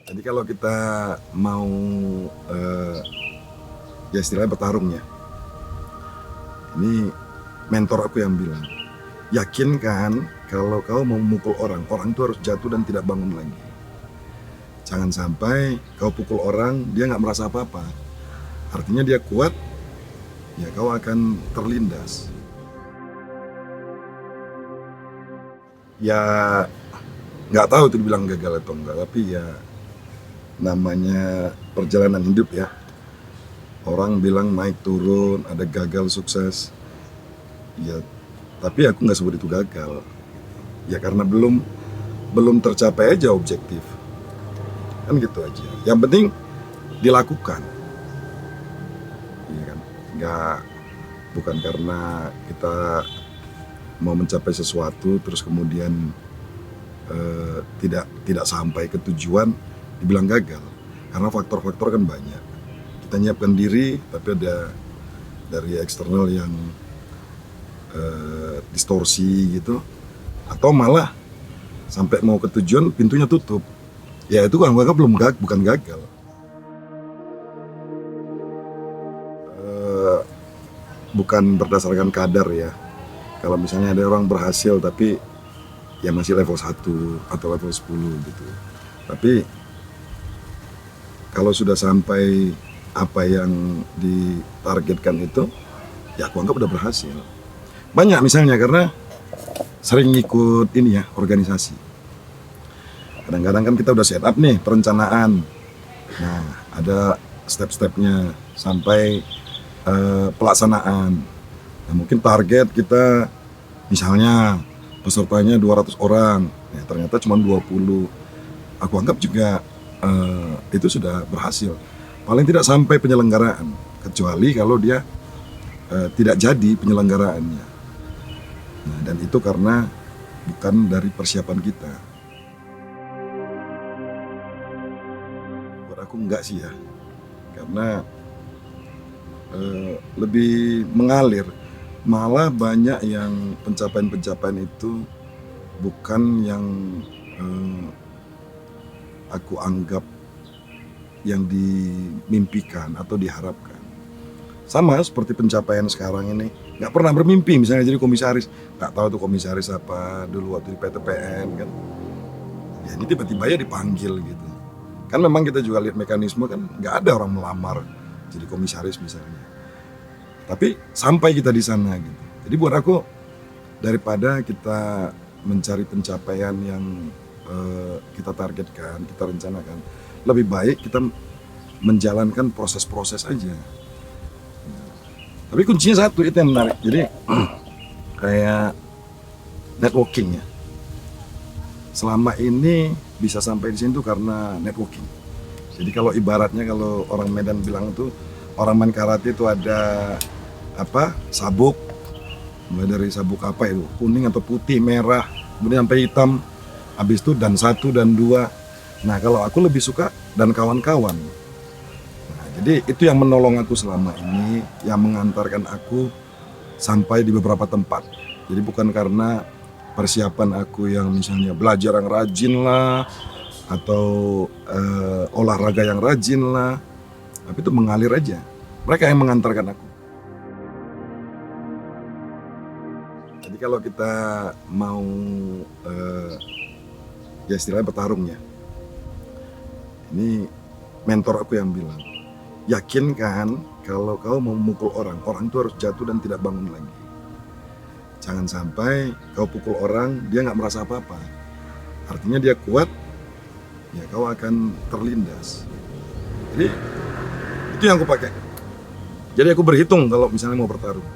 Jadi kalau kita mau ya istilahnya bertarung ya, ini mentor aku yang bilang, yakinkan kalau kau mau memukul orang, orang itu harus jatuh dan tidak bangun lagi. Jangan sampai kau pukul orang, dia nggak merasa apa-apa. Artinya dia kuat, ya kau akan terlindas. Ya nggak tahu itu dibilang gagal atau enggak, tapi ya namanya perjalanan hidup ya. Orang bilang naik turun, ada gagal sukses. Ya, tapi aku nggak sebut itu gagal. Ya karena belum tercapai aja objektif. Kan gitu aja. Yang penting dilakukan. Iya kan? Bukan karena kita mau mencapai sesuatu terus kemudian tidak sampai ke tujuan dibilang gagal. Karena faktor-faktor kan banyak. Kita nyiapkan diri, tapi ada dari eksternal yang distorsi gitu, atau malah sampai mau ke tujuan pintunya tutup. Ya itu kan bukan gagal. Bukan berdasarkan kadar ya. Kalau misalnya ada orang berhasil tapi ya masih level 1 atau level 10 gitu. Tapi kalau sudah sampai apa yang ditargetkan itu, ya aku anggap udah berhasil. Banyak misalnya karena sering ikut ini ya, organisasi. Kadang-kadang kan kita udah set up nih perencanaan. Nah, ada step-stepnya sampai pelaksanaan. Nah, mungkin target kita misalnya pesertanya 200 orang, ya ternyata cuma 20. Aku anggap juga itu sudah berhasil. Paling tidak sampai penyelenggaraan, kecuali kalau dia tidak jadi penyelenggaraannya. Nah, dan itu karena bukan dari persiapan kita. Buat aku enggak sih ya, karena lebih mengalir. Malah banyak yang pencapaian-pencapaian itu bukan yang aku anggap yang dimimpikan atau diharapkan. Sama seperti pencapaian sekarang ini, nggak pernah bermimpi misalnya jadi komisaris. Nggak tahu tuh komisaris apa dulu waktu di PTPN kan. Ya ini tiba-tiba ya dipanggil gitu. Kan memang kita juga lihat mekanisme kan, nggak ada orang melamar jadi komisaris misalnya. Tapi sampai kita di sana gitu. Jadi buat aku, daripada kita mencari pencapaian yang kita targetkan, kita rencanakan, lebih baik kita menjalankan proses-proses aja. Tapi kuncinya satu, itu yang menarik. Jadi kayak networking ya. Selama ini bisa sampai di sini tuh karena networking. Jadi kalau ibaratnya kalau orang Medan bilang tuh, orang main karate itu ada apa? Sabuk. Mulai dari sabuk apa itu? Kuning atau putih, merah, kemudian sampai hitam. Habis itu dan 1 dan 2. Nah, kalau aku lebih suka dan kawan-kawan. Nah, jadi itu yang menolong aku selama ini, yang mengantarkan aku sampai di beberapa tempat. Jadi bukan karena persiapan aku yang misalnya belajar yang rajin lah, atau olahraga yang rajin lah, tapi itu mengalir aja. Mereka yang mengantarkan aku. Jadi kalau kita mau ya istilahnya bertarung ya, ini mentor aku yang bilang, yakinkan kalau kau mau memukul orang, orang itu harus jatuh dan tidak bangun lagi. Jangan sampai kau pukul orang, dia nggak merasa apa-apa. Artinya dia kuat, ya kau akan terlindas. Jadi itu yang aku pakai. Jadi aku berhitung kalau misalnya mau bertarung.